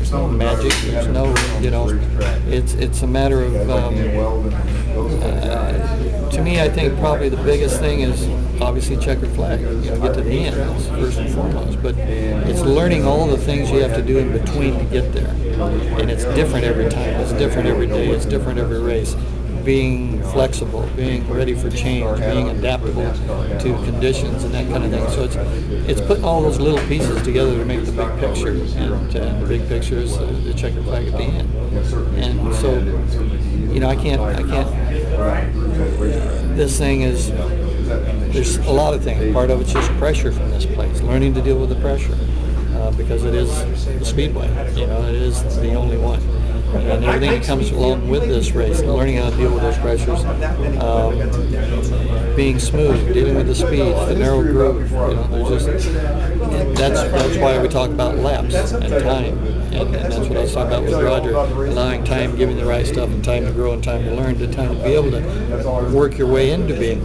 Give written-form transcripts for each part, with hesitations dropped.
There's no magic. There's no, it's a matter of, to me, I think probably the biggest thing is obviously checkered flag. Get to the end, that's first and foremost. But it's learning all the things you have to do in between to get there. And it's different every time. It's different every day. It's different every race. Being flexible, being ready for change, being adaptable to conditions and that kind of thing. So it's putting all those little pieces together to make the big picture, and the big picture is the checkered flag at the end. And so, I can't. This thing is, there's a lot of things. Part of it's just pressure from this place, learning to deal with the pressure, because it is the speedway. It is the only one. And everything that comes along with this race, learning how to deal with those pressures, being smooth, dealing with the speeds, the narrow groove. That's why we talk about laps and time, and that's what I was talking about with Roger, allowing time, giving the right stuff, and time to grow, and time to learn, the time to be able to work your way into being,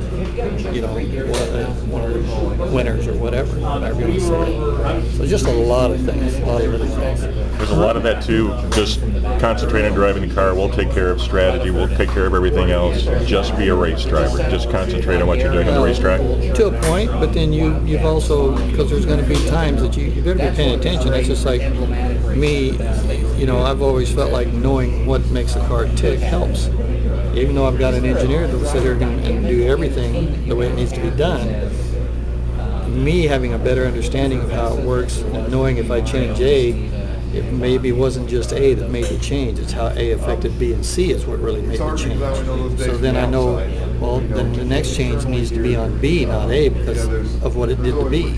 one of the winners or whatever you want to say. So just a lot of things, a lot of little things. There's a lot of that too. Just concentrate on driving the car. We'll take care of strategy. We'll take care of everything else. Just be a race driver. Just concentrate on what you're doing on the racetrack. To a point, but then you've also, because there's going to be times that you better be paying attention. It's just like me, I've always felt like knowing what makes a car tick helps. Even though I've got an engineer that will sit here and do everything the way it needs to be done, me having a better understanding of how it works and knowing if I change A, it maybe wasn't just A that made the change, it's how A affected B and C is what really made the change. So then I know, well, then the next change needs to be on B, not A, because of what it did to B.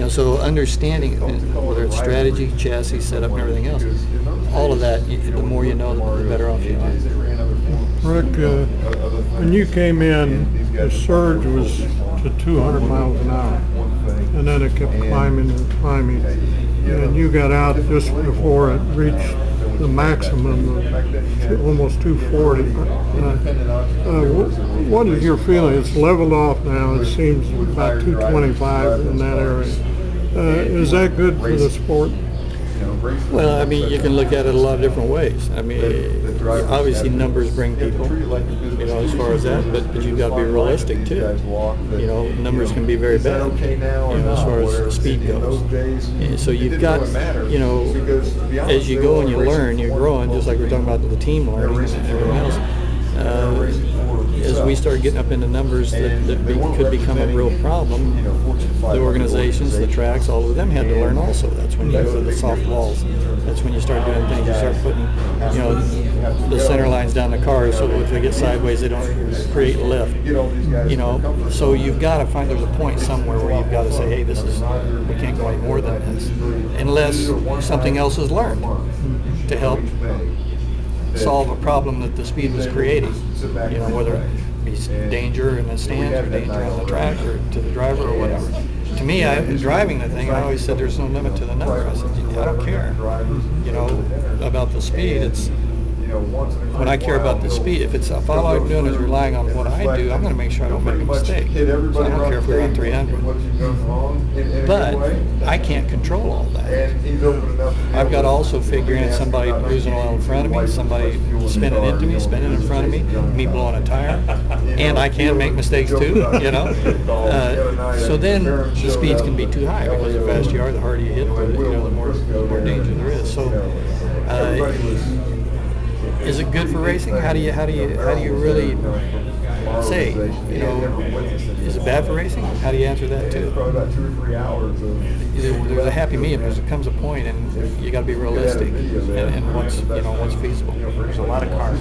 So understanding, whether it's strategy, chassis, setup, and everything else, all of that, the more you know, the better off you are. Rick, when you came in, the surge was to 200 miles an hour, and then it kept climbing and climbing. And you got out just before it reached the maximum of almost 240. What is your feeling? It's leveled off now. It seems about 225 in that area. Is that good for the sport? Well, you can look at it a lot of different ways. Obviously numbers bring people, as far as that, but you've got to be realistic too. Numbers can be very bad, as far as speed goes. And so you've got, as you go and you learn, you're growing, just like we're talking about the team learning and everything else. As we start getting up into numbers that could become a real problem, the organizations, the tracks, all of them had to learn also. That's when you go to the soft walls. That's when you start doing things. You start putting, the center lines down the cars so if they get sideways, they don't create lift. So you've got to find, there's a point somewhere where you've got to say, hey, we can't go any more than this, unless something else is learned to help solve a problem that the speed was creating, whether it be danger in the stands or danger on the track or to the driver or whatever. To me, driving the thing, I always said there's no limit to the number. I said, I don't care, about the speed. It's when I care about the speed. If all I'm doing is relying on what I do, I'm going to make sure I don't make a mistake. So I don't care if we're on 300. But I can't control all that. I've got to also figure in somebody losing oil in front of me, somebody spinning into me, spinning in front of me blowing a tire, and I can make mistakes too, So then the speeds can be too high because the faster you are, the harder you hit, the more danger there is. So. Is it good for racing? How do you really say? Is it bad for racing? How do you answer that too? There's a happy medium. There comes a point, and you got to be realistic, and what's feasible. There's a lot of cars.